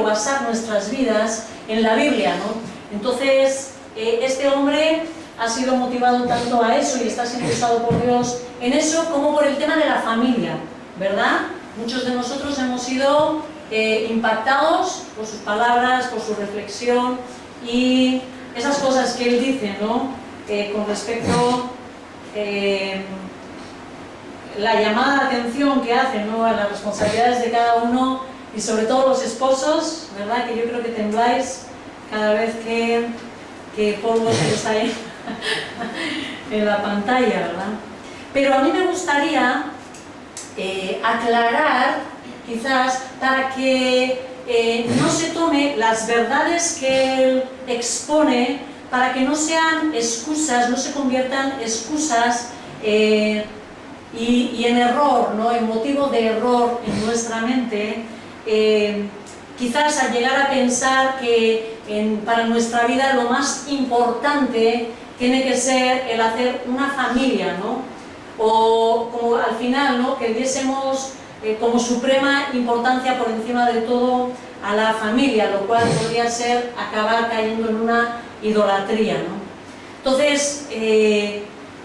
o basar nuestras vidas en la Biblia, ¿no? Entonces, este hombre ha sido motivado tanto a eso y está siendo usado por Dios en eso, como por el tema de la familia, ¿verdad? Muchos de nosotros hemos sido impactados por sus palabras, por su reflexión y esas cosas que él dice, ¿no? Con respecto la llamada de atención que hace, ¿no?, a las responsabilidades de cada uno y sobre todo los esposos, ¿verdad? Que yo creo que tembláis cada vez que polvo se está ahí en la pantalla, ¿verdad? Pero a mí me gustaría aclarar, quizás, para que no se tome las verdades que él expone, para que no sean excusas, no se conviertan excusas y en error, ¿no?, en motivo de error en nuestra mente, quizás a llegar a pensar que para nuestra vida lo más importante tiene que ser el hacer una familia, ¿no? O como al final, ¿no?, que diésemos como suprema importancia por encima de todo a la familia, lo cual podría ser acabar cayendo en una idolatría, ¿no? Entonces,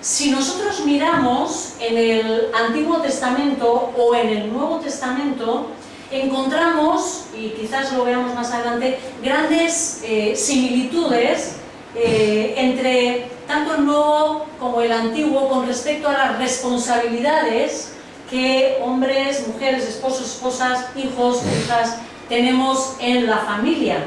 si nosotros miramos en el Antiguo Testamento o en el Nuevo Testamento, encontramos, y quizás lo veamos más adelante, grandes similitudes entre tanto el Nuevo como el Antiguo con respecto a las responsabilidades que hombres, mujeres, esposos, esposas, hijos, hijas tenemos en la familia.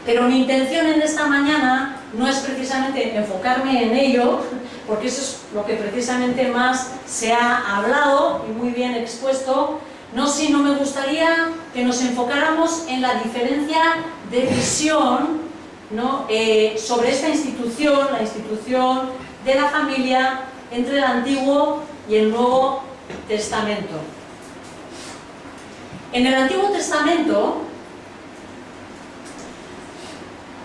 Pero mi intención en esta mañana no es precisamente enfocarme en ello, porque eso es lo que precisamente más se ha hablado y muy bien expuesto, no, sino me gustaría que nos enfocáramos en la diferencia de visión, ¿no?, sobre esta institución, la institución de la familia, entre el Antiguo y el Nuevo Testamento. En el Antiguo Testamento,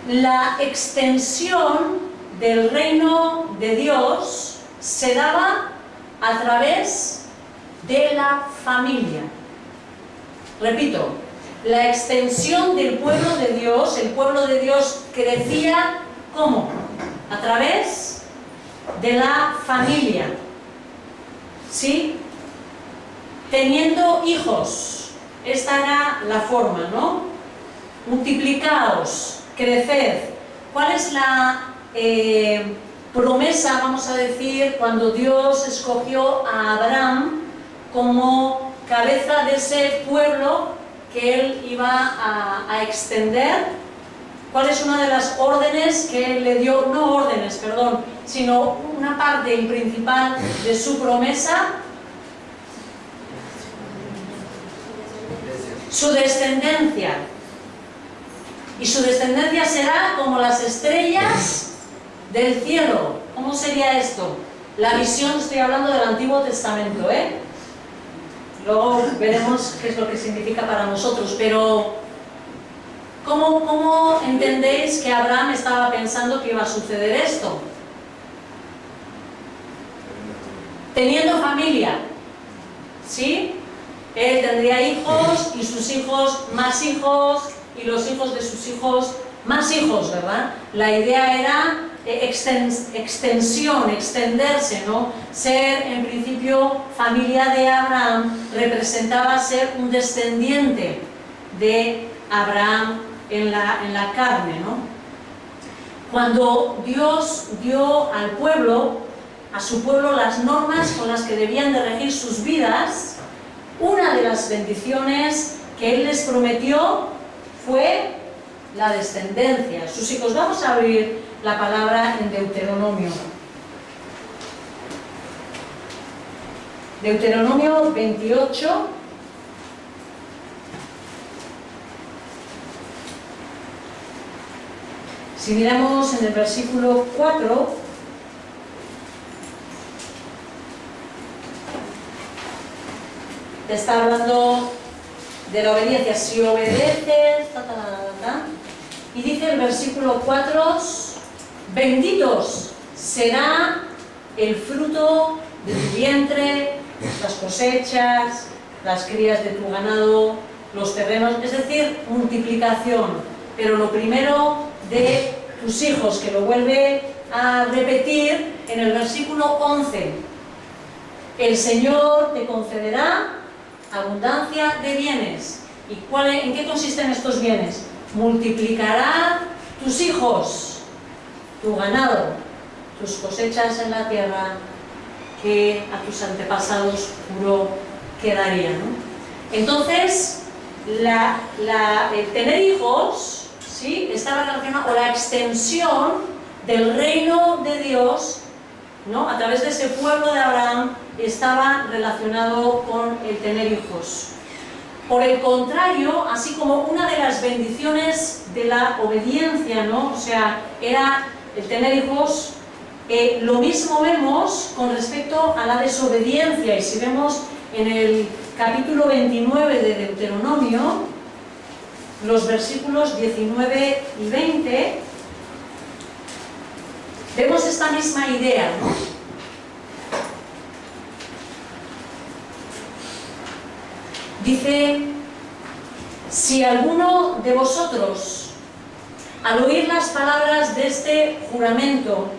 la extensión del reino de Dios se daba a través de la familia. Repito, la extensión del pueblo de Dios, el pueblo de Dios crecía, ¿cómo? A través de la familia, ¿sí? Teniendo hijos, esta era la forma, ¿no? Multiplicaos, creced. ¿Cuál es la promesa, vamos a decir, cuando Dios escogió a Abraham como cabeza de ese pueblo que él iba a extender? ¿Cuál es una de las órdenes que él le dio? No órdenes, perdón, sino una parte principal de su promesa. Su descendencia. Y su descendencia será como las estrellas del cielo. ¿Cómo sería esto? La visión, estoy hablando del Antiguo Testamento, ¿eh? Luego veremos qué es lo que significa para nosotros, pero ¿cómo entendéis que Abraham estaba pensando que iba a suceder esto? Teniendo familia, ¿sí? Él tendría hijos y sus hijos más hijos y los hijos de sus hijos más hijos, ¿verdad? La idea era extensión, extenderse, ¿no? Ser, en principio, familia de Abraham representaba ser un descendiente de Abraham en la carne, ¿no? Cuando Dios dio al pueblo, a su pueblo, las normas con las que debían de regir sus vidas, una de las bendiciones que Él les prometió fue la descendencia, sus hijos. Vamos a abrir la palabra en Deuteronomio. Deuteronomio 28. Si miramos en el versículo 4, está hablando de la obediencia. Si obedeces, y dice el versículo 4, benditos será el fruto de tu vientre, las cosechas, las crías de tu ganado los terrenos, es decir, multiplicación. Pero lo primero de tus hijos, que lo vuelve a repetir en el versículo 11. El Señor te concederá abundancia de bienes. ¿Y en qué consisten estos bienes? Multiplicará tus hijos, tu ganado, tus cosechas en la tierra que a tus antepasados juró que daría, ¿no? Entonces, el tener hijos, ¿sí?, estaba relacionado con la extensión del reino de Dios, ¿no?, a través de ese pueblo de Abraham, estaba relacionado con el tener hijos. Por el contrario, así como una de las bendiciones de la obediencia, ¿no?, o sea, era el tener hijos, lo mismo vemos con respecto a la desobediencia. Y si vemos en el capítulo 29 de Deuteronomio, los versículos 19 y 20, vemos esta misma idea, ¿no? Dice: si alguno de vosotros, al oír las palabras de este juramento,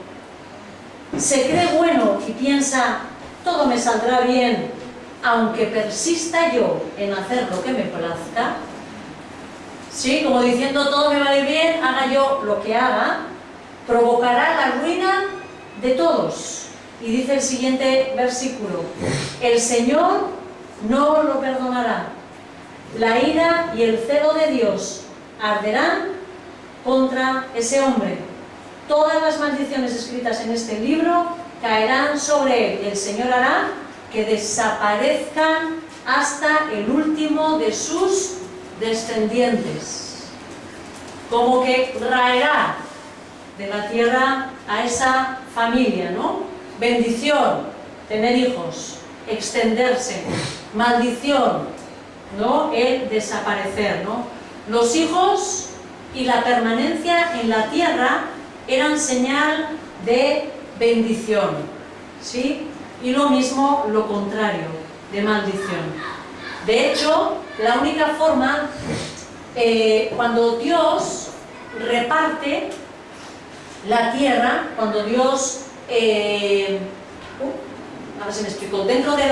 se cree bueno y piensa, todo me saldrá bien, aunque persista yo en hacer lo que me plazca, ¿sí?, como diciendo, todo me va a ir bien, haga yo lo que haga, provocará la ruina de todos. Y dice el siguiente versículo: el Señor no lo perdonará. La ira y el celo de Dios arderán contra ese hombre. Todas las maldiciones escritas en este libro caerán sobre él, y el Señor hará que desaparezcan hasta el último de sus descendientes. Como que raerá de la tierra a esa familia, ¿no? Bendición, tener hijos, extenderse. Maldición, ¿no?, el desaparecer, ¿no? Los hijos y la permanencia en la tierra eran señal de bendición, ¿sí? Y lo mismo, lo contrario, de maldición. De hecho, la única forma, cuando Dios reparte la tierra, cuando Dios, a ver si me explico, dentro de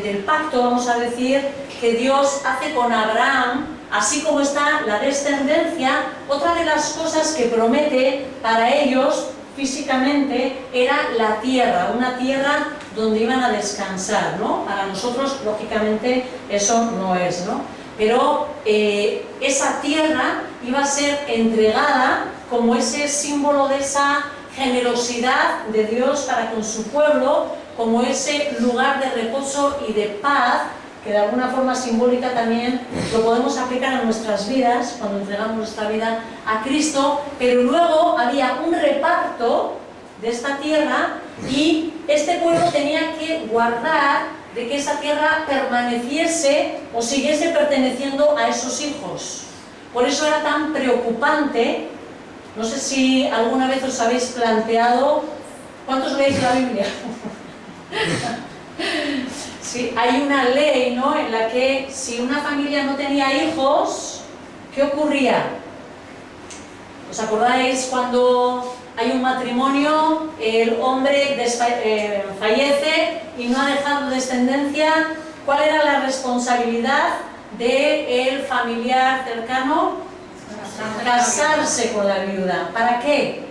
del pacto, vamos a decir, que Dios hace con Abraham, así como está la descendencia, otra de las cosas que promete para ellos físicamente era la tierra, una tierra donde iban a descansar, ¿no? Para nosotros, lógicamente, eso no es, ¿no? Pero esa tierra iba a ser entregada como ese símbolo de esa generosidad de Dios para con su pueblo, como ese lugar de reposo y de paz, que de alguna forma simbólica también lo podemos aplicar a nuestras vidas, cuando entregamos nuestra vida a Cristo. Pero luego había un reparto de esta tierra y este pueblo tenía que guardar de que esa tierra permaneciese o siguiese perteneciendo a esos hijos. Por eso era tan preocupante. No sé si alguna vez os habéis planteado, ¿cuántos leéis la Biblia? Sí, hay una ley, ¿no?, en la que si una familia no tenía hijos, ¿qué ocurría? ¿Os acordáis cuando hay un matrimonio, el hombre fallece y no ha dejado descendencia? ¿Cuál era la responsabilidad del familiar cercano? Casarse con la viuda. ¿Para qué?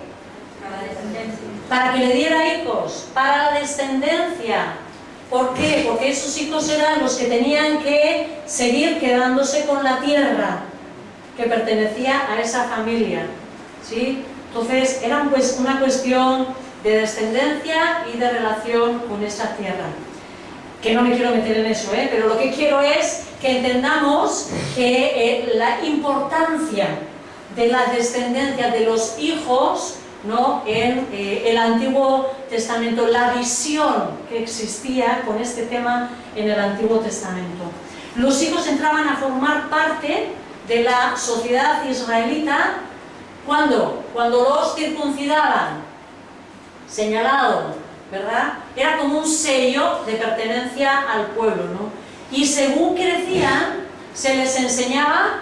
Para que le diera hijos, para la descendencia. ¿Por qué? Porque esos hijos eran los que tenían que seguir quedándose con la tierra que pertenecía a esa familia, ¿sí? Entonces era pues una cuestión de descendencia y de relación con esa tierra. Que no me quiero meter en eso, pero lo que quiero es que entendamos que la importancia de la descendencia de los hijos, ¿no?, en el Antiguo Testamento, la visión que existía con este tema en el Antiguo Testamento. Los hijos entraban a formar parte de la sociedad israelita cuando los circuncidaban, señalado, ¿verdad? Era como un sello de pertenencia al pueblo, ¿no? Y según crecían, se les enseñaba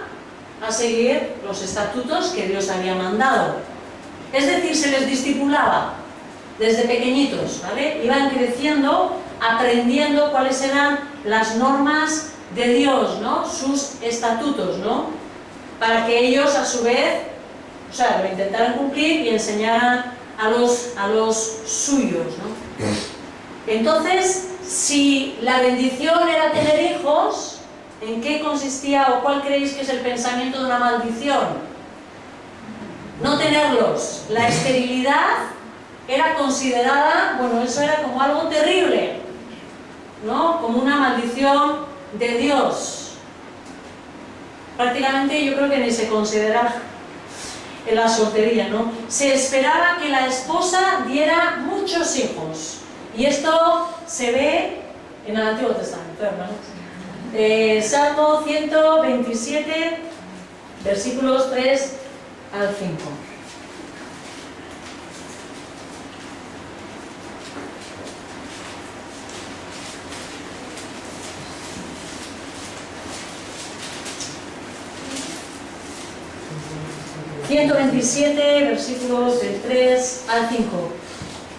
a seguir los estatutos que Dios había mandado. Es decir, se les discipulaba desde pequeñitos, ¿vale? Iban creciendo, aprendiendo cuáles eran las normas de Dios, ¿no? Sus estatutos, ¿no? Para que ellos, a su vez, o sea, lo intentaran cumplir y enseñaran a los suyos, ¿no? Entonces, si la bendición era tener hijos, ¿en qué consistía o cuál creéis que es el pensamiento de una maldición? No tenerlos. La esterilidad era considerada, bueno, eso era como algo terrible, ¿no? Como una maldición de Dios. Prácticamente yo creo que ni se consideraba en la soltería, ¿no? Se esperaba que la esposa diera muchos hijos. Y esto se ve en el Antiguo Testamento, hermanos. Salmo 127, versículos 3 al 5. Versículos del 3 al 5.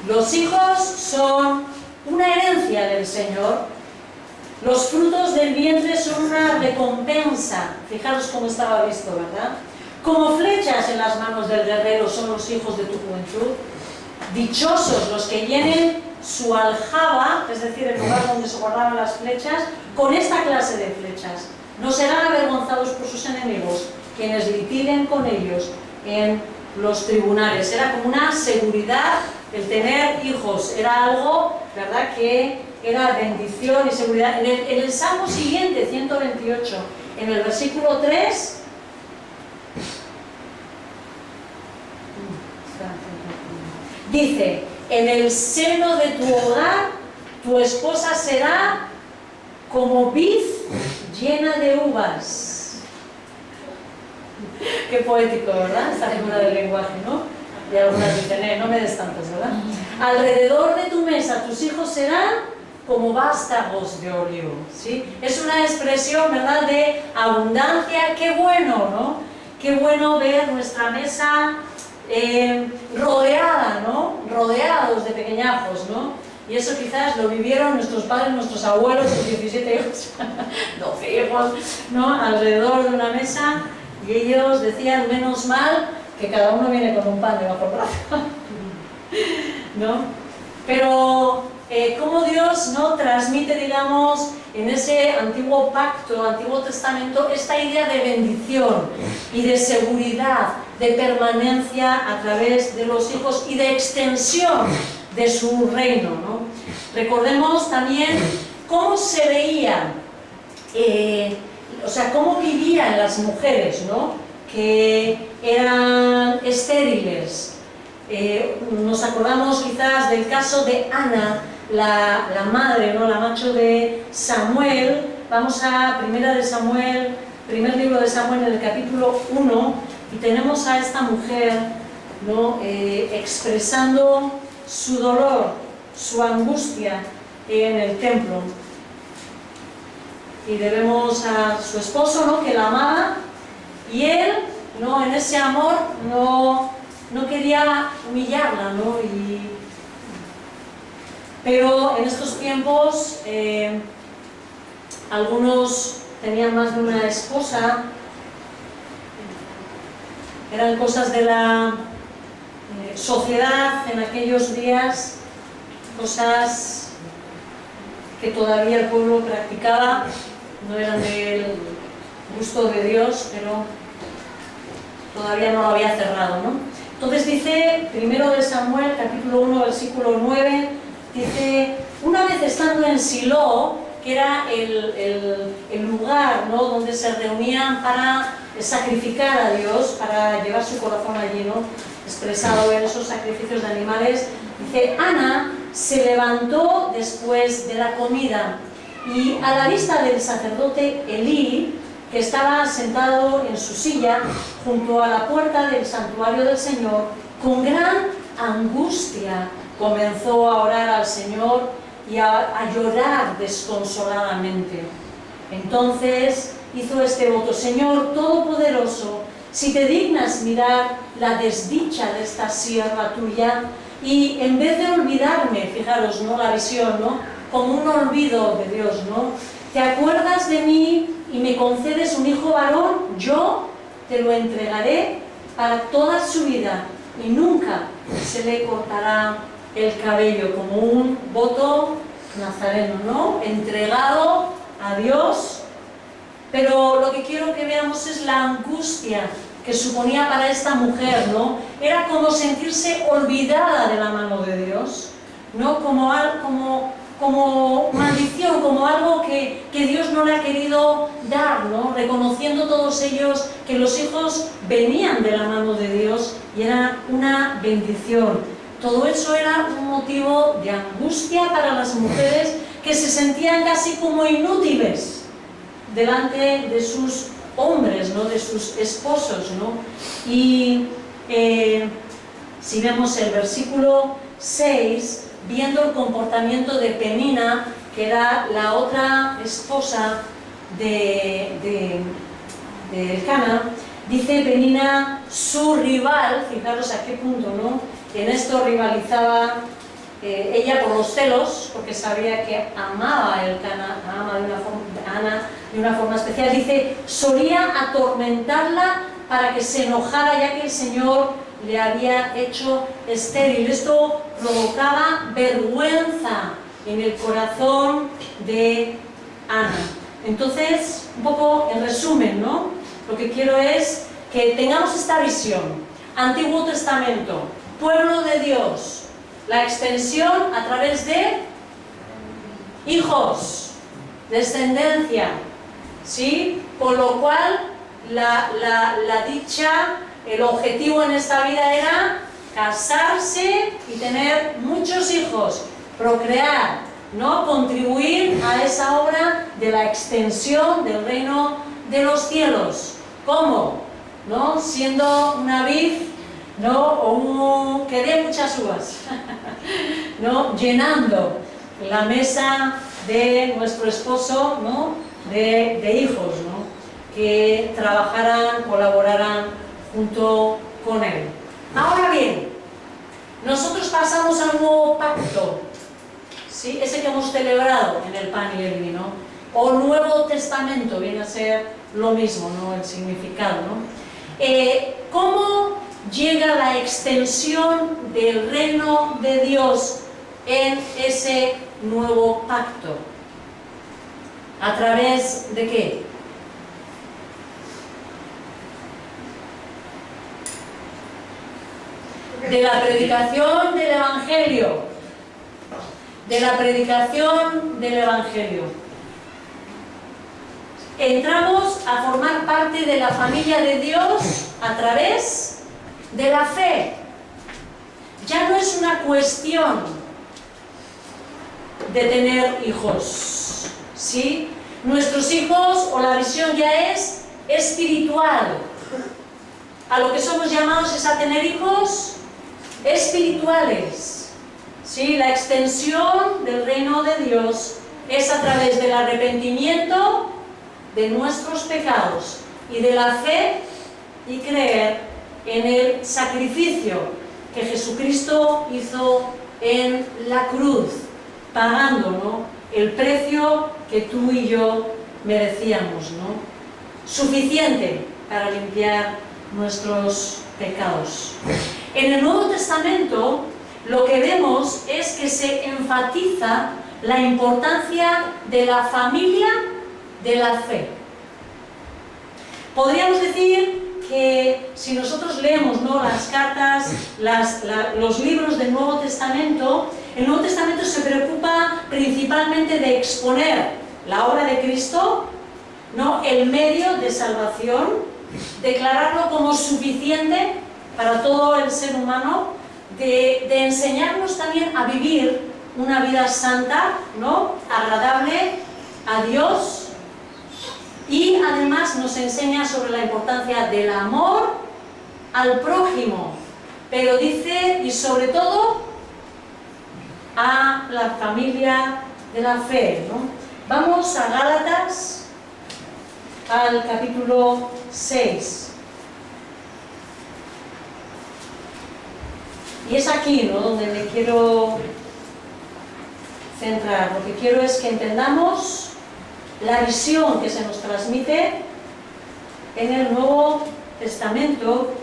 Los hijos son una herencia del Señor. Los frutos del vientre son una recompensa. Fijaros cómo estaba visto, ¿verdad? Como flechas en las manos del guerrero son los hijos de tu juventud. Dichosos los que llenen su aljaba, es decir, el lugar donde se guardaban las flechas, con esta clase de flechas. No serán avergonzados por sus enemigos, quienes litiguen con ellos en los tribunales. Era como una seguridad, el tener hijos era algo, ¿verdad?, que era bendición y seguridad. En el Salmo siguiente, 128, en el versículo 3, dice: en el seno de tu hogar tu esposa será como vid llena de uvas. Qué poético, ¿verdad? Esta figura del lenguaje, ¿no? Y algunas dicen, no me des tantas, ¿verdad? Alrededor de tu mesa tus hijos serán como vástagos de olivo, ¿sí? Es una expresión, ¿verdad?, de abundancia. Qué bueno, ¿no? Qué bueno ver nuestra mesa rodeada, ¿no? Rodeados de pequeñajos, ¿no? Y eso quizás lo vivieron nuestros padres, nuestros abuelos, sus 17 hijos, 12 hijos, ¿no? Alrededor de una mesa. Y ellos decían, menos mal que cada uno viene con un pan debajo del brazo, ¿no? Pero cómo Dios, ¿no?, transmite, digamos, en ese antiguo pacto, antiguo testamento, esta idea de bendición y de seguridad, de permanencia a través de los hijos y de extensión de su reino, ¿no? Recordemos también cómo se veía, o sea, cómo vivían las mujeres, ¿no?, que eran estériles. Nos acordamos quizás del caso de Ana, la madre, ¿no?, la macho de Samuel. Vamos a Primera de Samuel, primer libro de Samuel, en el capítulo 1, y tenemos a esta mujer, ¿no?, expresando su dolor, su angustia en el templo. Y debemos a su esposo, ¿no?, que la amaba, y él, ¿no?, en ese amor no quería humillarla, ¿no? Pero en estos tiempos algunos tenían más de una esposa. Eran cosas de la sociedad en aquellos días, cosas que todavía el pueblo practicaba, no eran del gusto de Dios, pero todavía no lo había cerrado, ¿no? Entonces dice, primero de Samuel, capítulo 1, versículo 9, dice: una vez estando en Silo, que era el lugar, ¿no?, donde se reunían para sacrificar a Dios, para llevar su corazón allí, ¿no?, expresado en esos sacrificios de animales, dice: Ana se levantó después de la comida y a la vista del sacerdote Elí, que estaba sentado en su silla junto a la puerta del santuario del Señor, con gran angustia comenzó a orar al Señor y a llorar desconsoladamente. Entonces hizo este voto: Señor Todopoderoso, si te dignas mirar la desdicha de esta sierva tuya, y en vez de olvidarme, fijaros, ¿no?, la visión, ¿no?, como un olvido de Dios, ¿no?, te acuerdas de mí y me concedes un hijo varón, yo te lo entregaré para toda su vida y nunca se le cortará el cabello, como un voto nazareno, ¿no?, entregado a Dios. Pero lo que quiero que veamos es la angustia que suponía para esta mujer, ¿no? Era como sentirse olvidada de la mano de Dios, ¿no?, como maldición, como algo que Dios no le ha querido dar, ¿no?, reconociendo todos ellos que los hijos venían de la mano de Dios y era una bendición. Todo eso era un motivo de angustia para las mujeres, que se sentían casi como inútiles delante de sus hombres, ¿no?, de sus esposos, ¿no? Y si vemos el versículo 6, viendo el comportamiento de Penina, que era la otra esposa de Elcana, dice Penina, su rival, fijaros a qué punto, ¿no?, en esto rivalizaba ella por los celos, porque sabía que amaba a Elcana, a Ana de una forma especial. Dice, solía atormentarla para que se enojara, ya que el Señor le había hecho estéril. Esto provocaba vergüenza en el corazón de Ana. Entonces, un poco en resumen, ¿no?, lo que quiero es que tengamos esta visión. Antiguo Testamento, pueblo de Dios, la extensión a través de hijos, descendencia, ¿sí? Con lo cual la dicha, el objetivo en esta vida era casarse y tener muchos hijos, procrear, ¿no?, contribuir a esa obra de la extensión del reino de los cielos. ¿Cómo? ¿No? Siendo una vid, ¿no?, o que dé muchas uvas, ¿no?, llenando la mesa de nuestro esposo, ¿no?, de hijos, ¿no?, que trabajaran, colaboraran junto con él. Ahora bien, nosotros pasamos al nuevo pacto, ¿sí?, ese que hemos celebrado en el pan y el vino, o Nuevo Testamento, viene a ser lo mismo, ¿no?, el significado, ¿no? ¿Cómo llega la extensión del reino de Dios en ese nuevo pacto? ¿A través de qué? De la predicación del Evangelio. De la predicación del Evangelio. Entramos a formar parte de la familia de Dios a través de la fe. Ya no es una cuestión de tener hijos, ¿sí? Nuestros hijos, o la visión ya es espiritual. A lo que somos llamados es a tener hijos espirituales, ¿sí? La extensión del reino de Dios es a través del arrepentimiento de nuestros pecados y de la fe y creer en el sacrificio que Jesucristo hizo en la cruz, pagando, ¿no?, el precio que tú y yo merecíamos, ¿no?, suficiente para limpiar nuestros pecados. En el Nuevo Testamento lo que vemos es que se enfatiza la importancia de la familia de la fe. Podríamos decir que si nosotros leemos, ¿no?, las cartas, los libros del Nuevo Testamento, el Nuevo Testamento se preocupa principalmente de exponer la obra de Cristo, ¿no?, el medio de salvación, declararlo como suficiente para todo el ser humano, de enseñarnos también a vivir una vida santa, ¿no?, agradable a Dios. Y además nos enseña sobre la importancia del amor al prójimo, pero dice, y sobre todo, a la familia de la fe, ¿no? Vamos a Gálatas, al capítulo 6. Y es aquí, ¿no?, donde me quiero centrar. Lo que quiero es que entendamos la visión que se nos transmite en el Nuevo Testamento.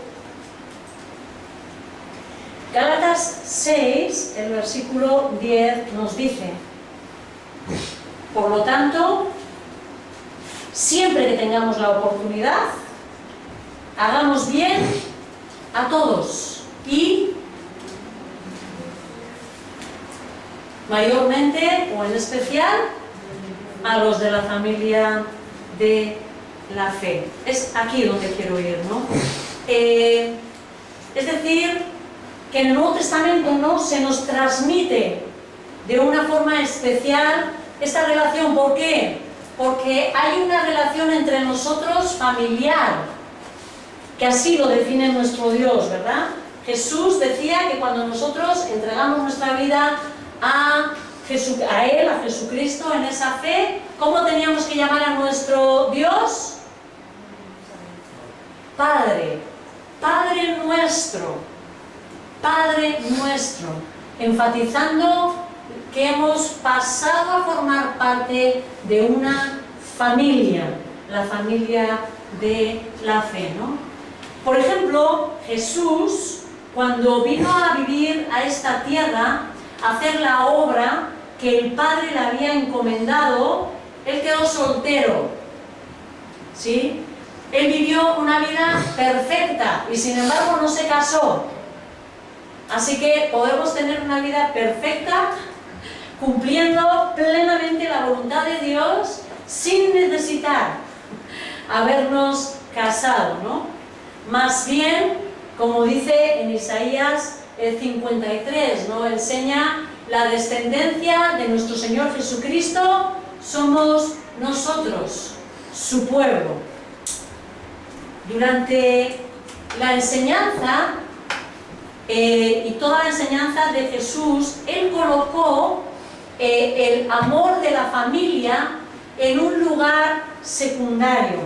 Gálatas 6, el versículo 10 nos dice: por lo tanto, siempre que tengamos la oportunidad, hagamos bien a todos y mayormente o en especial a los de la familia de la fe. Es aquí donde quiero ir, ¿no? Es decir, que en el Nuevo Testamento, ¿no?, se nos transmite de una forma especial esta relación. ¿Por qué? Porque hay una relación entre nosotros familiar, que así lo define nuestro Dios, ¿verdad? Jesús decía que cuando nosotros entregamos nuestra vida a Él, a Jesucristo, en esa fe, ¿cómo teníamos que llamar a nuestro Dios? Padre, Padre nuestro, Padre nuestro, enfatizando que hemos pasado a formar parte de una familia, la familia de la fe, ¿no? Por ejemplo, Jesús, cuando vino a vivir a esta tierra, a hacer la obra que el Padre le había encomendado, él quedó soltero, ¿sí? Él vivió una vida perfecta y sin embargo no se casó. Así que podemos tener una vida perfecta, cumpliendo plenamente la voluntad de Dios, sin necesitar habernos casado, ¿no? Más bien, como dice en Isaías 53, ¿no?, enseña la descendencia de nuestro Señor Jesucristo, somos nosotros, su pueblo. Durante la enseñanza y toda la enseñanza de Jesús, Él colocó el amor de la familia en un lugar secundario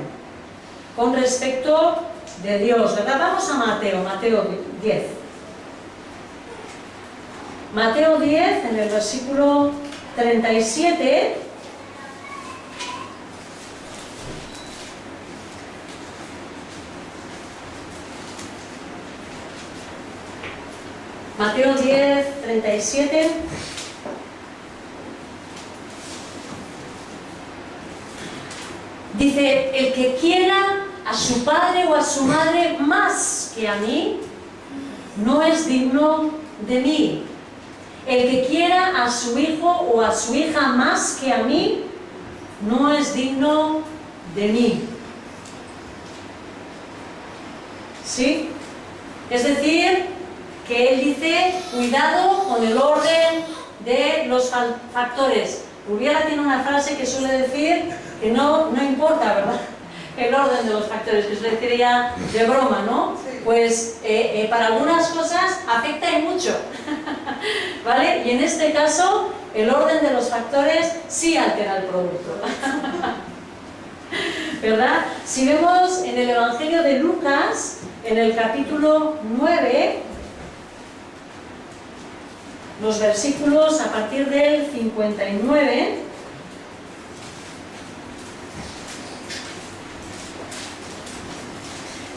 con respecto de Dios, ¿verdad? Vamos a Mateo 10. Mateo 10, en el versículo 37, Mateo 10, 37. Dice: el que quiera a su padre o a su madre más que a mí, no es digno de mí. El que quiera a su hijo o a su hija más que a mí, no es digno de mí. ¿Sí? Es decir, que él dice, cuidado con el orden de los factores. Urbiela tiene una frase que suele decir que no importa, ¿verdad?, el orden de los factores, que suele decir ya de broma, ¿no? Pues para algunas cosas afecta y mucho, ¿vale? Y en este caso, el orden de los factores sí altera el producto, ¿verdad? Si vemos en el Evangelio de Lucas, en el capítulo 9, los versículos a partir del 59,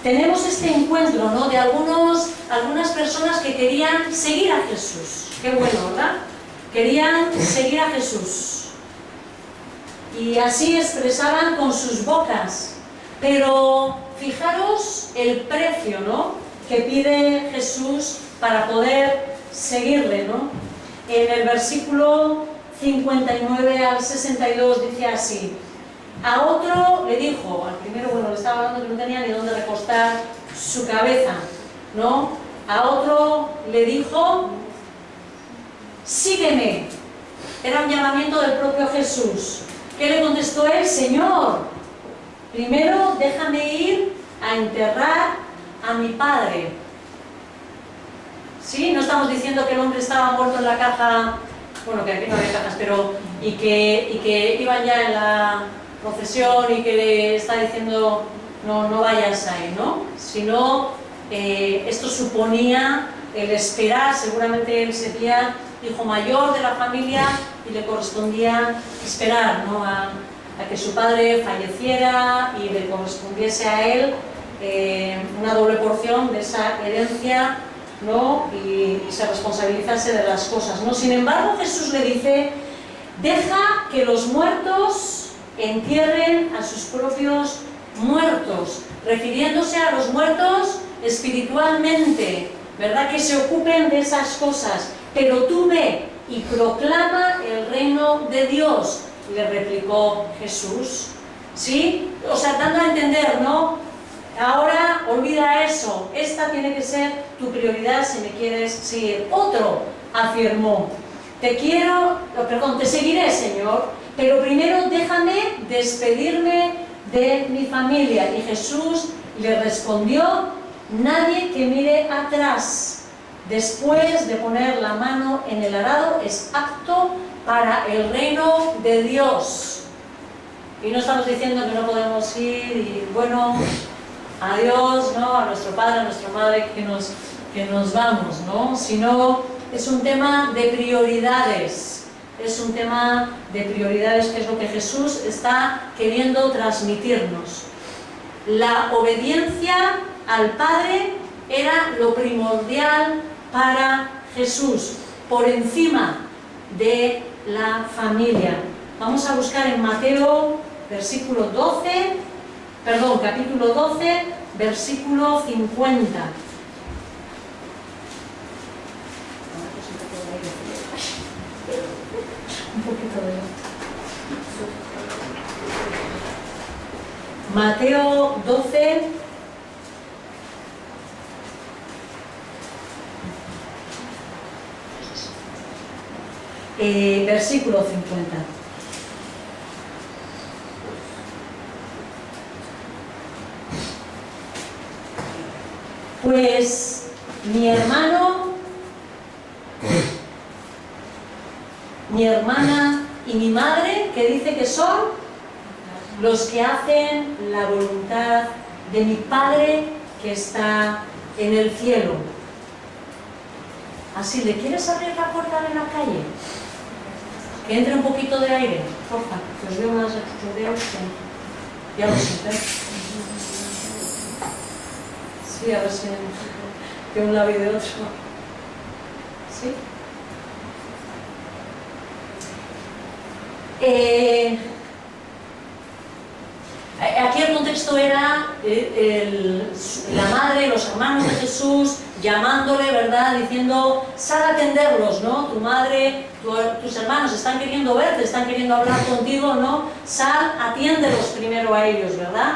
tenemos este encuentro, ¿no?, de algunas personas que querían seguir a Jesús. Qué bueno, ¿verdad? Querían seguir a Jesús. Y así expresaban con sus bocas. Pero fijaros el precio, ¿no?, que pide Jesús para poder seguirle, ¿no? En el versículo 59 al 62 dice así: a otro le dijo, al primero, bueno, le estaba hablando que no tenía ni dónde recostar su cabeza, ¿no? A otro le dijo, sígueme. Era un llamamiento del propio Jesús. ¿Qué le contestó él? Señor, primero déjame ir a enterrar a mi padre. ¿Sí? No estamos diciendo que el hombre estaba muerto en la caja, bueno, que aquí no había cajas, pero y que iban ya en la procesión y que está diciendo no vayas ahí, ¿no? Sino esto suponía el esperar, seguramente él sería hijo mayor de la familia y le correspondía esperar, ¿no? a que su padre falleciera y le correspondiese a él una doble porción de esa herencia, ¿no? y se responsabilizase de las cosas, ¿no? Sin embargo, Jesús le dice: deja que los muertos entierren a sus propios muertos, refiriéndose a los muertos espiritualmente, ¿verdad? Que se ocupen de esas cosas, pero tú ve y proclama el reino de Dios, le replicó Jesús. ¿Sí? O sea, dando a entender, ¿no? Ahora olvida eso, esta tiene que ser tu prioridad si me quieres seguir. Otro afirmó: te seguiré, Señor, pero primero déjame despedirme de mi familia. Y Jesús le respondió: nadie que mire atrás después de poner la mano en el arado es apto para el reino de Dios. Y no estamos diciendo que no podemos ir y bueno, adiós, ¿no? A nuestro padre, a nuestra madre, que nos vamos, ¿no? Sino es un tema de prioridades. Es un tema de prioridades, que es lo que Jesús está queriendo transmitirnos. La obediencia al Padre era lo primordial para Jesús, por encima de la familia. Vamos a buscar en Mateo capítulo 12, versículo 50. Un poquito de Mateo 12, versículo 50. Pues mi hermano, mi hermana y mi madre, que dice que son los que hacen la voluntad de mi Padre que está en el cielo. Así, ¿le quieres abrir la puerta de la calle? Que entre un poquito de aire, porfa, que os veo más, que veo que ya lo sé. Sí, a ver si de un lado y de otro. ¿Sí? Aquí el contexto era la madre, los hermanos de Jesús llamándole, ¿verdad? Diciendo: sal a atenderlos, ¿no? Tu madre, tus hermanos están queriendo verte, están queriendo hablar contigo, ¿no? Sal, atiéndelos primero a ellos, ¿verdad?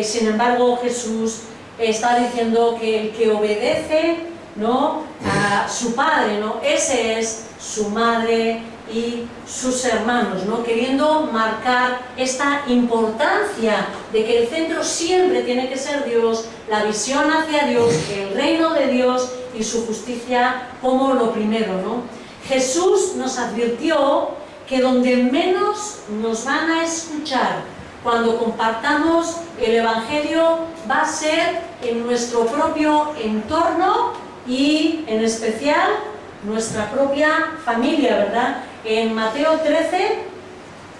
Sin embargo, Jesús está diciendo que el que obedece, ¿no? A su padre, ¿no? Ese es su madre y sus hermanos, ¿no? Queriendo marcar esta importancia de que el centro siempre tiene que ser Dios, la visión hacia Dios, el reino de Dios y su justicia como lo primero, ¿no? Jesús nos advirtió que donde menos nos van a escuchar cuando compartamos el Evangelio va a ser en nuestro propio entorno y en especial nuestra propia familia, ¿verdad? En Mateo 13,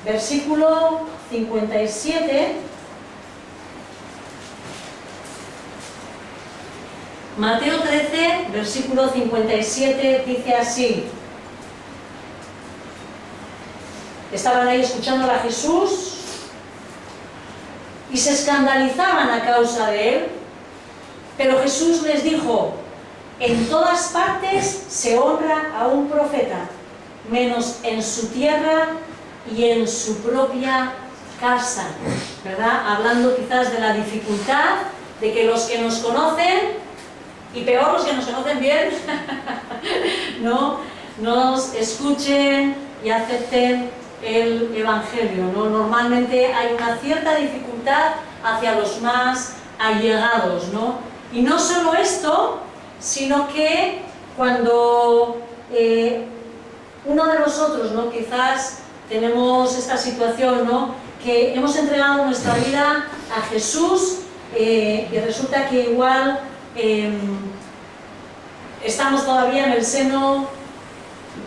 versículo 57, Mateo 13, versículo 57 dice así: estaban ahí escuchando a Jesús y se escandalizaban a causa de él, pero Jesús les dijo: en todas partes se honra a un profeta, menos en su tierra y en su propia casa, ¿verdad? Hablando quizás de la dificultad de que los que nos conocen, y peor los que nos conocen bien, ¿no? Nos escuchen y acepten el Evangelio, ¿no? Normalmente hay una cierta dificultad hacia los más allegados, ¿no? Y no solo esto, sino que cuando uno de nosotros, ¿no? Quizás tenemos esta situación, ¿no? que hemos entregado nuestra vida a Jesús y resulta que igual estamos todavía en el seno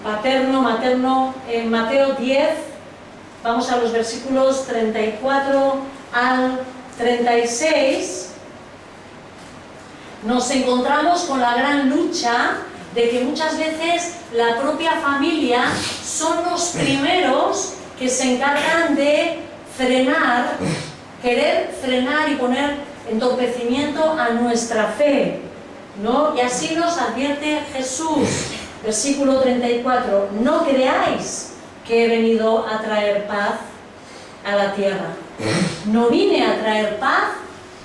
paterno, materno. En Mateo 10, vamos a los versículos 34 al 36, nos encontramos con la gran lucha de que muchas veces la propia familia son los primeros que se encargan de frenar, querer frenar y poner entorpecimiento a nuestra fe, ¿no? Y así nos advierte Jesús, versículo 34, no creáis que he venido a traer paz a la tierra. No vine a traer paz,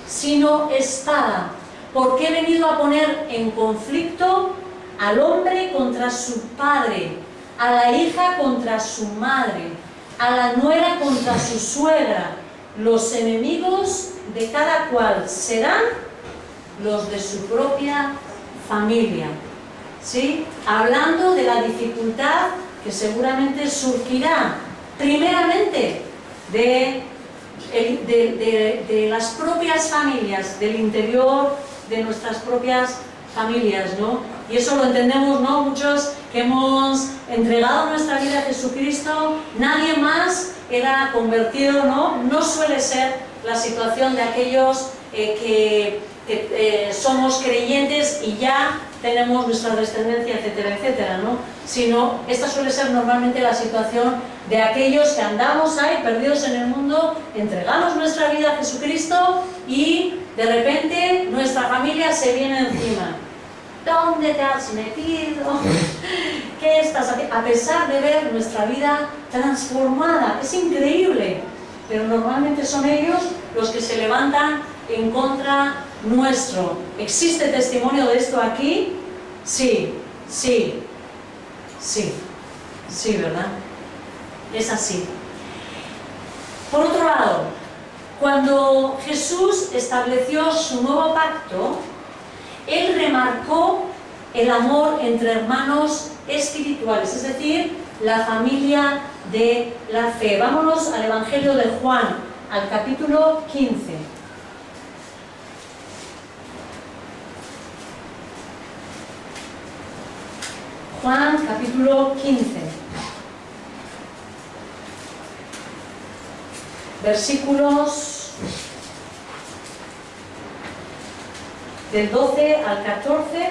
sino espada, porque he venido a poner en conflicto al hombre contra su padre, a la hija contra su madre, a la nuera contra su suegra. Los enemigos de cada cual serán los de su propia familia. ¿Sí? Hablando de la dificultad que seguramente surgirá, primeramente, de las propias familias, del interior de nuestras propias familias, ¿no? Y eso lo entendemos, ¿no? Muchos que hemos entregado nuestra vida a Jesucristo, nadie más era convertido, ¿no? No suele ser la situación de aquellos que somos creyentes y ya tenemos nuestra descendencia, etcétera, etcétera, ¿no? Sino, esta suele ser normalmente la situación de aquellos que andamos ahí perdidos en el mundo, entregamos nuestra vida a Jesucristo y de repente nuestra familia se viene encima. ¿Dónde te has metido? ¿Qué estás haciendo? A pesar de ver nuestra vida transformada, es increíble, pero normalmente son ellos los que se levantan en contra nuestro. ¿Existe testimonio de esto aquí? Sí, sí, sí, sí, ¿verdad? Es así. Por otro lado, cuando Jesús estableció su nuevo pacto, Él remarcó el amor entre hermanos espirituales, es decir, la familia de la fe. Vámonos al Evangelio de Juan, al capítulo 15. Juan, capítulo 15. Versículos del 12 al 14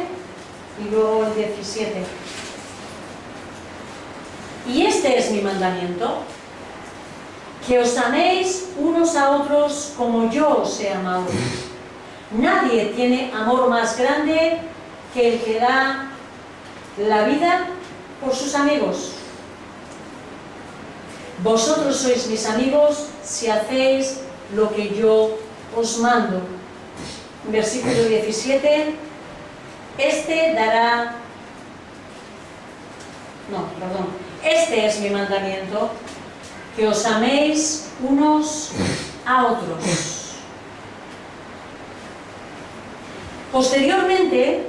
y luego el 17. Y este es mi mandamiento, que os améis unos a otros como yo os he amado. Nadie tiene amor más grande que el que da la vida por sus amigos. Vosotros sois mis amigos si hacéis lo que yo os mando. Versículo 17. Este es mi mandamiento, que os améis unos a otros. Posteriormente,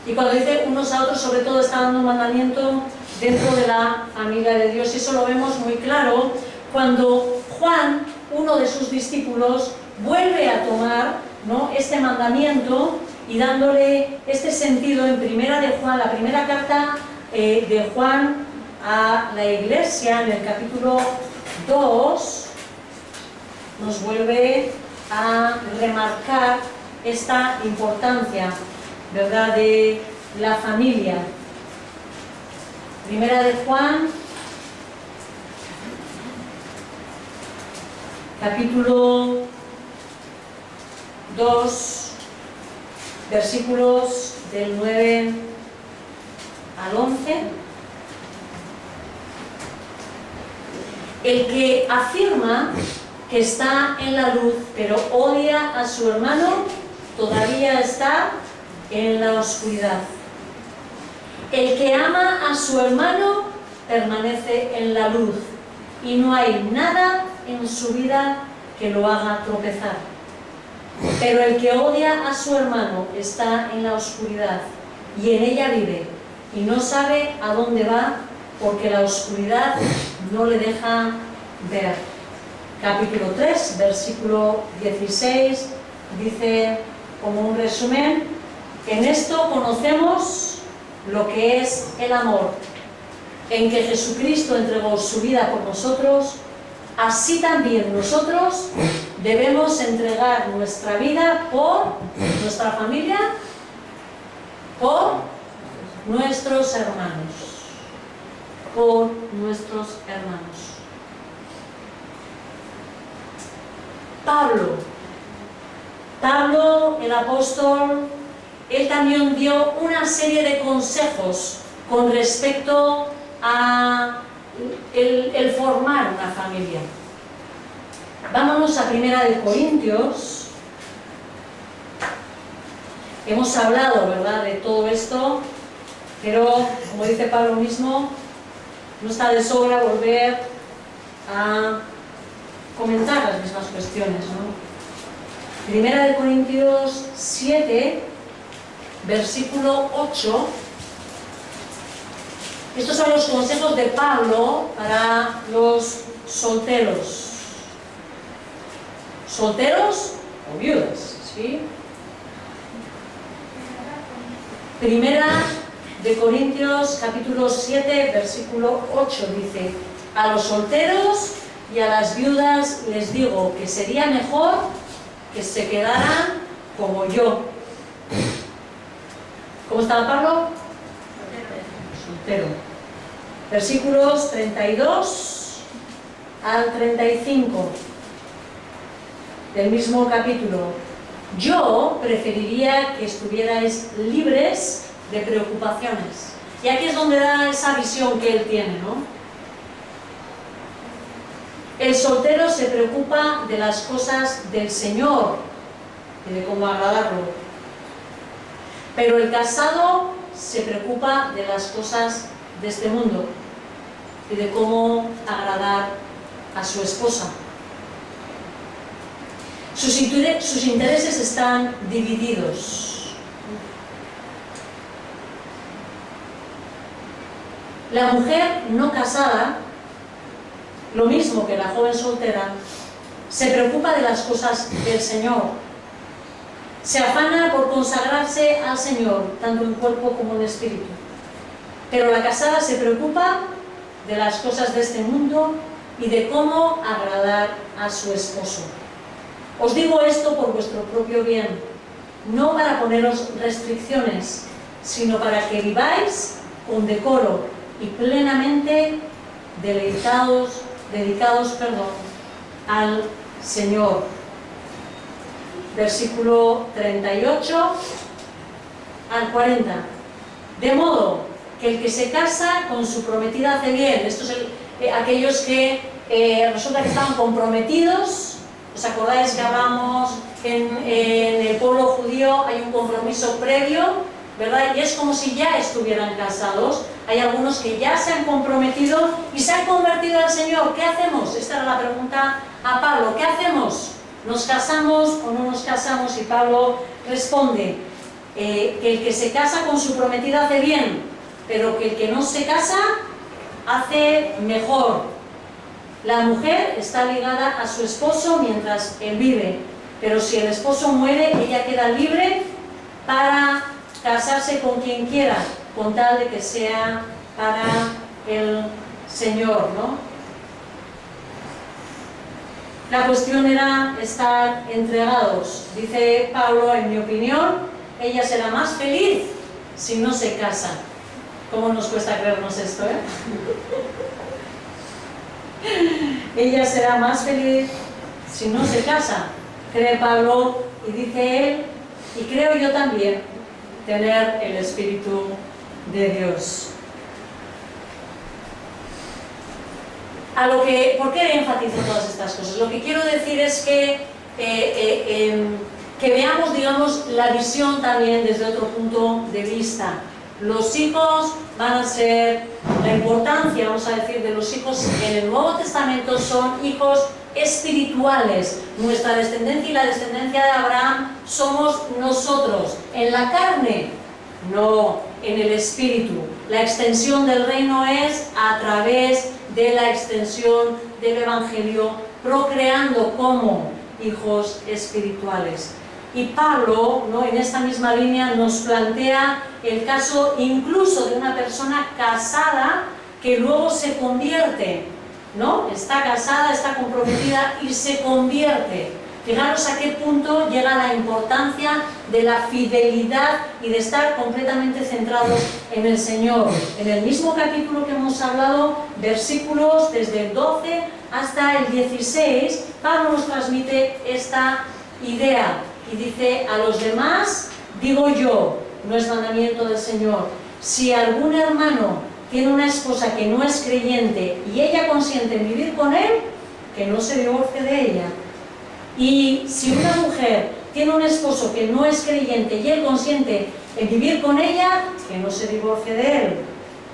y cuando dice unos a otros, sobre todo está dando un mandamiento dentro de la familia de Dios, y eso lo vemos muy claro cuando Juan, uno de sus discípulos, vuelve a tomar, ¿no?, este mandamiento y dándole este sentido en primera de Juan, la primera carta de Juan a la iglesia, en el capítulo 2, nos vuelve a remarcar esta importancia, ¿verdad?, de la familia. Primera de Juan, capítulo 2, versículos del 9 al 11. El que afirma que está en la luz, pero odia a su hermano, todavía está en la oscuridad. El que ama a su hermano permanece en la luz, y no hay nada en su vida que lo haga tropezar. Pero el que odia a su hermano está en la oscuridad, y en ella vive, y no sabe a dónde va, porque la oscuridad no le deja ver. capítulo 3, versículo 16, dice como un resumen: en esto conocemos lo que es el amor, en que Jesucristo entregó su vida por nosotros, así también nosotros debemos entregar nuestra vida por nuestra familia, por nuestros hermanos, por nuestros hermanos. Pablo, el apóstol, él también dio una serie de consejos con respecto a el formar una familia. Vámonos a 1 Corintios. Hemos hablado, ¿verdad?, de todo esto, pero como dice Pablo mismo, no está de sobra volver a comentar las mismas cuestiones, ¿no? 1 Corintios 7, versículo 8. Estos son los consejos de Pablo para los solteros. ¿Solteros o viudas? ¿Sí? 1 Corintios capítulo 7, versículo 8 dice: a los solteros y a las viudas les digo que sería mejor que se quedaran como yo. ¿Cómo estaba Pablo? Soltero. Versículos 32 al 35 del mismo capítulo. Yo preferiría que estuvierais libres de preocupaciones. Y aquí es donde da esa visión que él tiene, ¿no? El soltero se preocupa de las cosas del Señor y de cómo agradarlo. Pero el casado se preocupa de las cosas de este mundo y de cómo agradar a su esposa. Sus intereses están divididos. La mujer no casada, lo mismo que la joven soltera, se preocupa de las cosas del Señor. Se afana por consagrarse al Señor, tanto en cuerpo como en espíritu. Pero la casada se preocupa de las cosas de este mundo y de cómo agradar a su esposo. Os digo esto por vuestro propio bien, no para poneros restricciones, sino para que viváis con decoro y plenamente dedicados al Señor. Versículo 38 al 40. De modo que el que se casa con su prometida hace bien. Estos son aquellos que resulta que estaban comprometidos. ¿Os acordáis que hablamos en el pueblo judío hay un compromiso previo, ¿verdad? Y es como si ya estuvieran casados. Hay algunos que ya se han comprometido y se han convertido al Señor. ¿Qué hacemos? Esta era la pregunta a Pablo. ¿Qué hacemos? ¿Nos casamos o no nos casamos? Y Pablo responde que el que se casa con su prometida hace bien, pero que el que no se casa hace mejor. La mujer está ligada a su esposo mientras él vive, pero si el esposo muere, ella queda libre para casarse con quien quiera, con tal de que sea para el Señor, ¿no? La cuestión era estar entregados. Dice Pablo, en mi opinión, ella será más feliz si no se casa. ¿Cómo nos cuesta creernos esto, eh? Ella será más feliz si no se casa, cree Pablo, y dice él, y creo yo también, tener el Espíritu de Dios. ¿Por qué enfatizo todas estas cosas? Lo que quiero decir es que veamos, digamos, la visión también desde otro punto de vista. Los hijos van a ser, la importancia, vamos a decir, de los hijos en el Nuevo Testamento son hijos espirituales. Nuestra descendencia y la descendencia de Abraham somos nosotros. En la carne, no, en el espíritu. La extensión del reino es a través de la extensión del Evangelio procreando como hijos espirituales. Y Pablo, ¿no?, en esta misma línea nos plantea el caso incluso de una persona casada que luego se convierte, ¿no? Está casada, está comprometida y se convierte. Fijaros a qué punto llega la importancia de la fidelidad y de estar completamente centrados en el Señor. En el mismo capítulo que hemos hablado, versículos desde el 12 hasta el 16, Pablo nos transmite esta idea y dice: a los demás digo yo, no es mandamiento del Señor, si algún hermano tiene una esposa que no es creyente y ella consiente en vivir con él, que no se divorcie de ella. Y si una mujer tiene un esposo que no es creyente y él consiente en vivir con ella, que no se divorcie de él,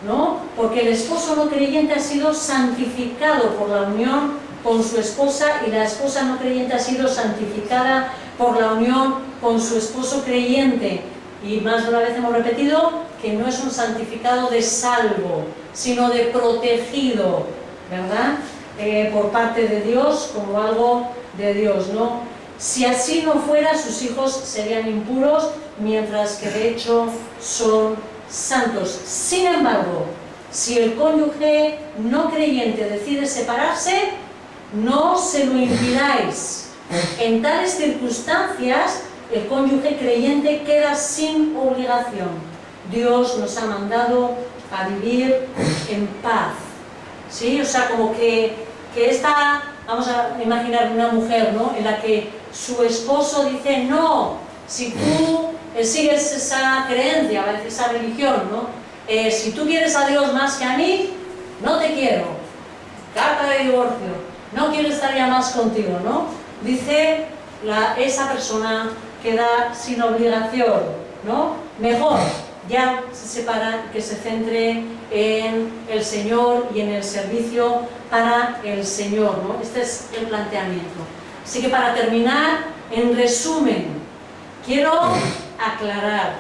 ¿no? Porque el esposo no creyente ha sido santificado por la unión con su esposa y la esposa no creyente ha sido santificada por la unión con su esposo creyente. Y más de una vez hemos repetido que no es un santificado de salvo, sino de protegido, ¿verdad? Por parte de Dios, como algo de Dios, ¿no? Si así no fuera, sus hijos serían impuros, mientras que de hecho son santos. Sin embargo, si el cónyuge no creyente decide separarse, no se lo impidáis. En tales circunstancias, el cónyuge creyente queda sin obligación. Dios nos ha mandado a vivir en paz. ¿Sí? O sea, como que esta, vamos a imaginar una mujer, ¿no?, en la que su esposo dice: no, si tú sigues esa creencia, esa religión, ¿no? Si tú quieres a Dios más que a mí, no te quiero. Carta de divorcio. No quiero estar ya más contigo, ¿no? Dice esa persona queda sin obligación, ¿no? Mejor ya se separa, que se centre en el Señor y en el servicio para el Señor, ¿no? Este es el planteamiento. Así que para terminar, en resumen, quiero aclarar,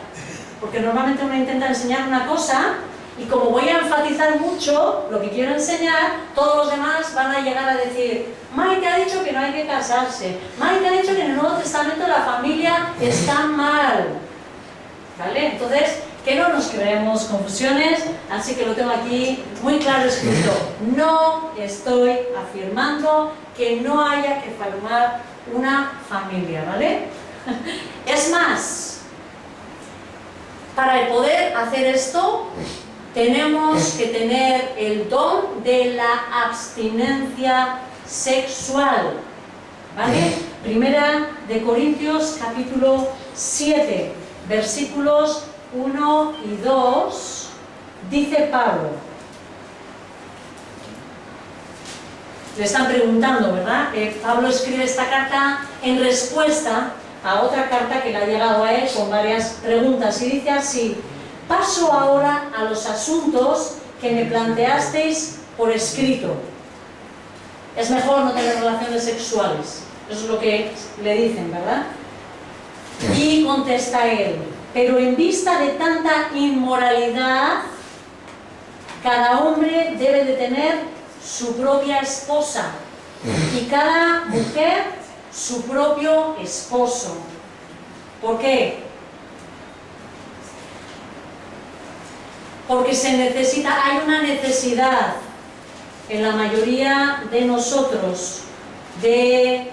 porque normalmente uno intenta enseñar una cosa y como voy a enfatizar mucho lo que quiero enseñar, todos los demás van a llegar a decir: Maite ha dicho que no hay que casarse, Maite ha dicho que en el Nuevo Testamento la familia está mal, ¿vale? Entonces, que no nos creemos confusiones, así que lo tengo aquí muy claro escrito: no estoy afirmando que no haya que formar una familia, ¿vale? Es más, para el poder hacer esto, tenemos que tener el don de la abstinencia sexual, ¿vale? Primera de Corintios capítulo 7, versículos 1 y 2, dice Pablo. Le están preguntando, ¿verdad? Pablo escribe esta carta en respuesta a otra carta que le ha llegado a él con varias preguntas y dice así: paso ahora a los asuntos que me planteasteis por escrito. Es mejor no tener relaciones sexuales. Eso es lo que le dicen, ¿verdad? Y contesta él: pero en vista de tanta inmoralidad, cada hombre debe de tener su propia esposa y cada mujer su propio esposo. ¿Por qué? Porque hay una necesidad en la mayoría de nosotros de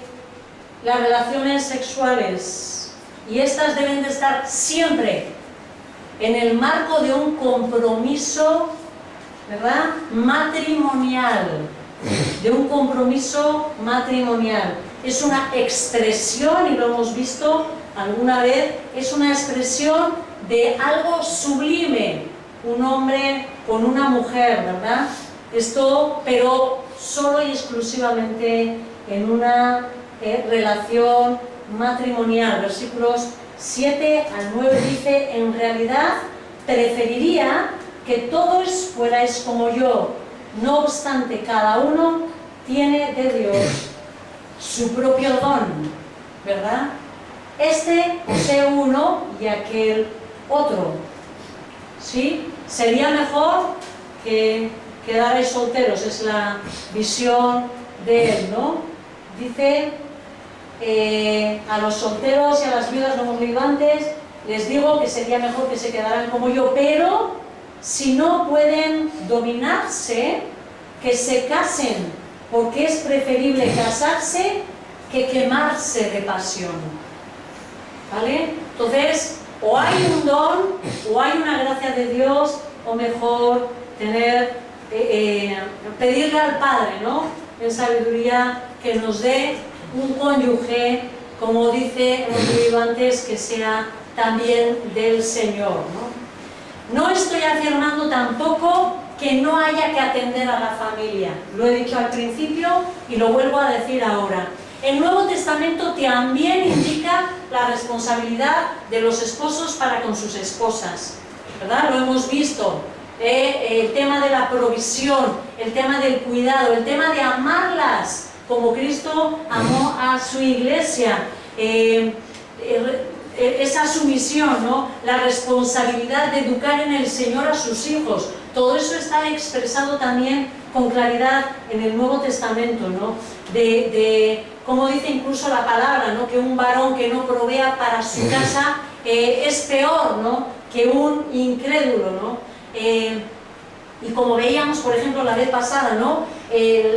las relaciones sexuales, y estas deben de estar siempre en el marco de un compromiso, ¿verdad?, matrimonial, de un compromiso matrimonial. Es una expresión, y lo hemos visto alguna vez, es una expresión de algo sublime, un hombre con una mujer, ¿verdad? Esto, pero solo y exclusivamente en una relación matrimonial. Versículos 7 al 9 dice: en realidad preferiría que todos fuerais como yo, no obstante cada uno tiene de Dios su propio don, ¿verdad? Este posee uno y aquel otro, ¿sí? Sería mejor que quedarais solteros, es la visión de él, ¿no? dice a los solteros y a las viudas no monligantes, les digo que sería mejor que se quedaran como yo, pero si no pueden dominarse, que se casen, porque es preferible casarse que quemarse de pasión. ¿Vale? Entonces, o hay un don, o hay una gracia de Dios, o mejor tener, pedirle al Padre, ¿no?, en sabiduría, que nos dé un cónyuge, como dice el antes, que sea también del Señor, ¿no? No estoy afirmando tampoco que no haya que atender a la familia. Lo he dicho al principio y lo vuelvo a decir ahora. El Nuevo Testamento también indica la responsabilidad de los esposos para con sus esposas, ¿verdad? Lo hemos visto. El tema de la provisión, el tema del cuidado, el tema de amarlas como Cristo amó a su iglesia, esa sumisión, ¿no?, la responsabilidad de educar en el Señor a sus hijos. Todo eso está expresado también con claridad en el Nuevo Testamento, ¿no? Como dice incluso la palabra, ¿no?, que un varón que no provea para su casa es peor, ¿no?, que un incrédulo, ¿no? Y como veíamos, por ejemplo, la vez pasada, ¿no?,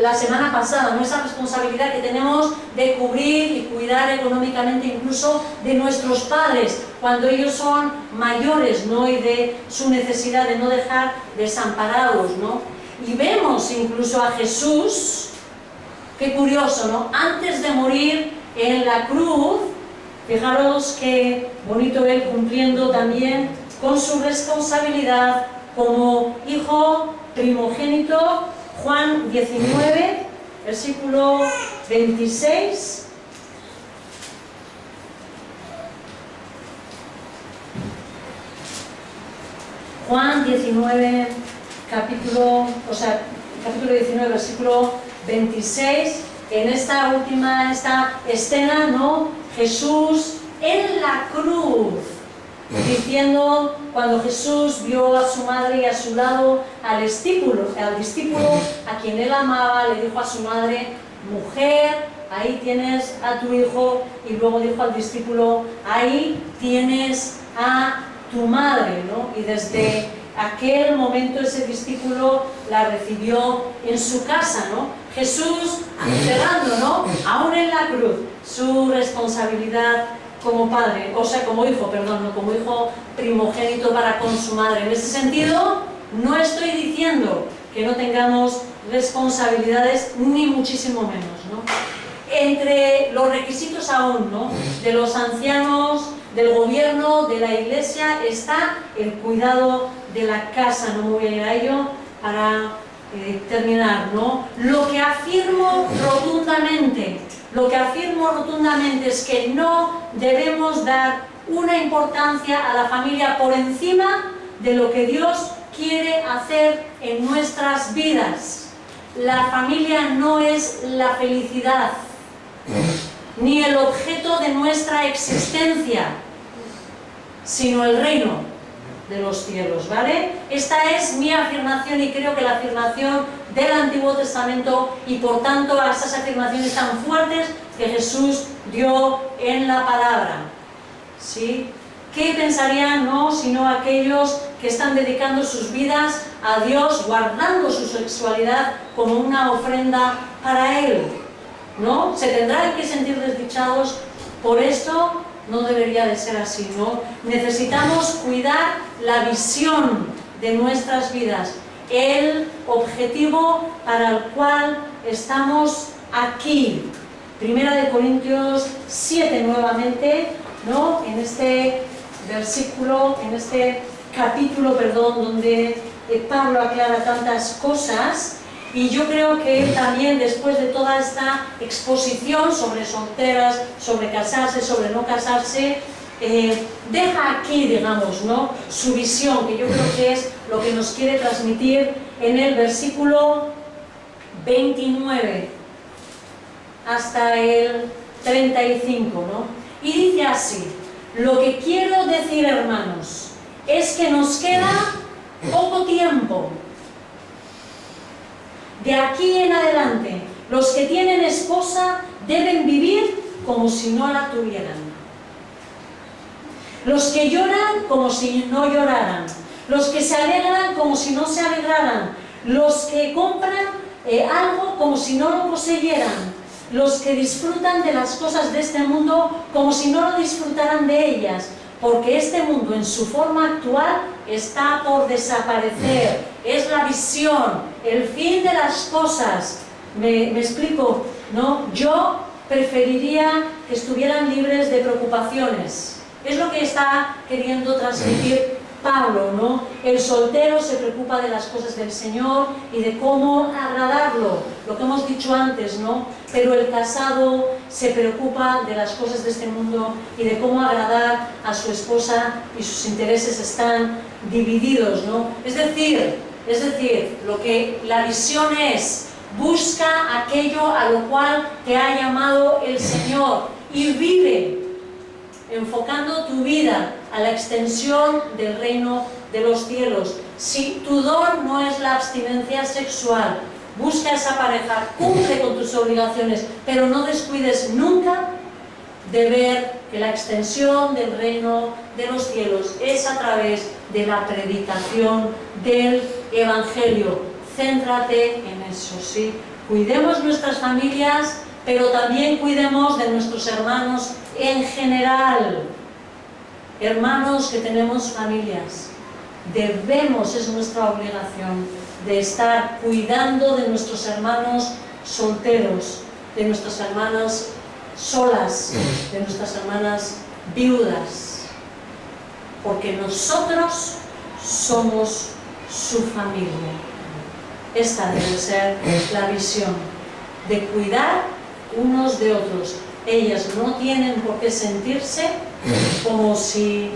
la semana pasada, ¿no?, esa responsabilidad que tenemos de cubrir y cuidar económicamente incluso de nuestros padres cuando ellos son mayores, ¿no?, y de su necesidad de no dejar desamparados, ¿no? Y vemos incluso a Jesús, qué curioso, ¿no?, antes de morir en la cruz, fijaros qué bonito él cumpliendo también con su responsabilidad como hijo primogénito. Juan 19, versículo 26. Juan 19, capítulo 19, versículo 26. En esta última escena, ¿no?, Jesús en la cruz, diciendo, cuando Jesús vio a su madre y a su lado al discípulo a quien él amaba, le dijo a su madre: mujer, ahí tienes a tu hijo, y luego dijo al discípulo: ahí tienes a tu madre, ¿no? Y desde aquel momento ese discípulo la recibió en su casa, ¿no? Jesús cerrando, ¿no?, aún en la cruz, su responsabilidad como padre, o sea, como hijo, perdón, no, como hijo primogénito para con su madre. En ese sentido, no estoy diciendo que no tengamos responsabilidades, ni muchísimo menos, ¿no? Entre los requisitos aún, ¿no?, de los ancianos, del gobierno, de la iglesia, está el cuidado de la casa. No me voy a ir a ello para terminar, ¿no? Lo que afirmo rotundamente es que no debemos dar una importancia a la familia por encima de lo que Dios quiere hacer en nuestras vidas. La familia no es la felicidad, ni el objeto de nuestra existencia, sino el reino de los cielos, ¿vale? Esta es mi afirmación, y creo que la afirmación del Antiguo Testamento, y por tanto a esas afirmaciones tan fuertes que Jesús dio en la palabra, ¿sí? ¿Qué pensarían, no?, sino aquellos que están dedicando sus vidas a Dios, guardando su sexualidad como una ofrenda para Él, ¿no? ¿Se tendrán que sentir desdichados por esto? No debería de ser así, ¿no? Necesitamos cuidar la visión de nuestras vidas, el objetivo para el cual estamos aquí. Primera de Corintios 7 nuevamente, ¿no?, en este versículo, en este capítulo, perdón, donde Pablo aclara tantas cosas. Y yo creo que él también, después de toda esta exposición sobre solteras, sobre casarse, sobre no casarse, deja aquí, digamos, ¿no?, su visión, que yo creo que es lo que nos quiere transmitir en el versículo 29 hasta el 35, ¿no? Y dice así: lo que quiero decir, hermanos, es que nos queda poco tiempo. De aquí en adelante, los que tienen esposa deben vivir como si no la tuvieran. Los que lloran como si no lloraran. Los que se alegran como si no se alegraran. Los que compran algo como si no lo poseyeran. Los que disfrutan de las cosas de este mundo como si no lo disfrutaran de ellas. Porque este mundo en su forma actual está por desaparecer. Es la visión, el fin de las cosas. ¿Me explico? ¿No? Yo preferiría que estuvieran libres de preocupaciones. Es lo que está queriendo transmitir Pablo, ¿no? El soltero se preocupa de las cosas del Señor y de cómo agradarlo, lo que hemos dicho antes, ¿no? Pero el casado se preocupa de las cosas de este mundo y de cómo agradar a su esposa, y sus intereses están divididos, ¿no? Es decir, lo que la visión es: busca aquello a lo cual te ha llamado el Señor y vive enfocando tu vida a la extensión del reino de los cielos. Si tu don no es la abstinencia sexual, busca esa pareja, cumple con tus obligaciones, pero no descuides nunca de ver que la extensión del reino de los cielos es a través de la predicación del Evangelio. Céntrate en eso, ¿sí? Cuidemos nuestras familias, pero también cuidemos de nuestros hermanos en general. Hermanos que tenemos familias, debemos, es nuestra obligación, de estar cuidando de nuestros hermanos solteros, de nuestras hermanas solas, de nuestras hermanas viudas, porque nosotros somos su familia. Esta debe ser la visión, de cuidar unos de otros. Ellas no tienen por qué sentirse como si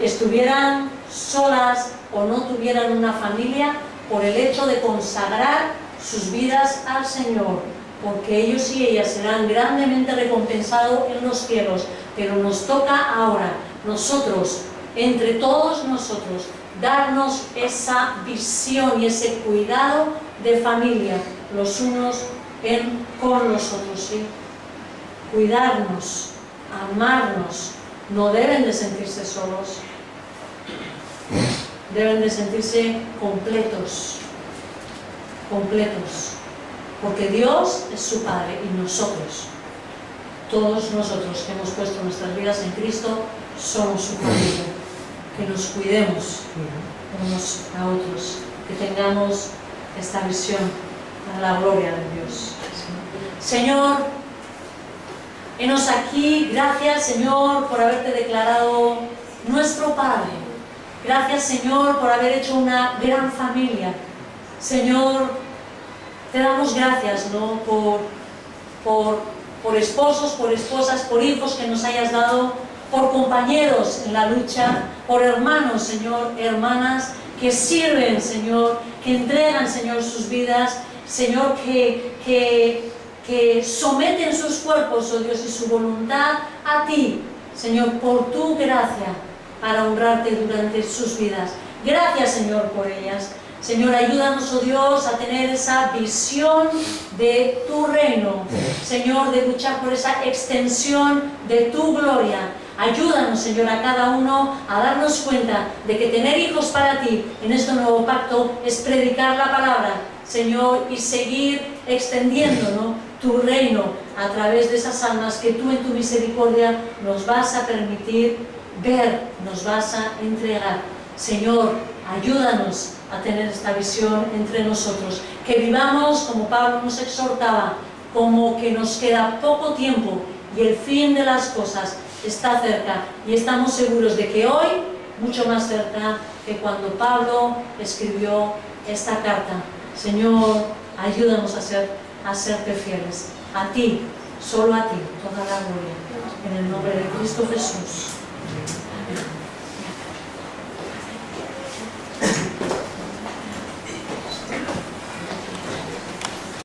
estuvieran solas o no tuvieran una familia por el hecho de consagrar sus vidas al Señor, porque ellos y ellas serán grandemente recompensados en los cielos. Pero nos toca ahora, nosotros, entre todos nosotros, darnos esa visión y ese cuidado de familia, los unos con los otros, ¿sí? Cuidarnos, amarnos. No deben de sentirse solos, deben de sentirse completos, porque Dios es su Padre y nosotros, todos nosotros que hemos puesto nuestras vidas en Cristo, somos su familia. Que nos cuidemos unos a otros, que tengamos esta visión para la gloria de Dios. Señor, henos aquí. Gracias, Señor, por haberte declarado nuestro Padre. Gracias, Señor, por haber hecho una gran familia. Señor, te damos gracias, ¿no? por esposos, por esposas, por hijos que nos hayas dado, por compañeros en la lucha, por hermanos, Señor, hermanas que sirven, Señor, que entregan, Señor, sus vidas, Señor, que someten sus cuerpos, oh Dios, y su voluntad a ti, Señor, por tu gracia, para honrarte durante sus vidas. Gracias, Señor, por ellas. Señor, ayúdanos, oh Dios, a tener esa visión de tu reino, Señor, de luchar por esa extensión de tu gloria. Ayúdanos, Señor, a cada uno a darnos cuenta de que tener hijos para ti en este nuevo pacto es predicar la palabra, Señor, y seguir extendiendo, ¿no?, tu reino a través de esas almas que tú en tu misericordia nos vas a permitir ver, nos vas a entregar. Señor, ayúdanos a tener esta visión entre nosotros, que vivamos como Pablo nos exhortaba, como que nos queda poco tiempo y el fin de las cosas está cerca, y estamos seguros de que hoy, mucho más cerca que cuando Pablo escribió esta carta. Señor, ayúdanos a serte fieles, a ti, solo a ti, toda la gloria, en el nombre de Cristo Jesús.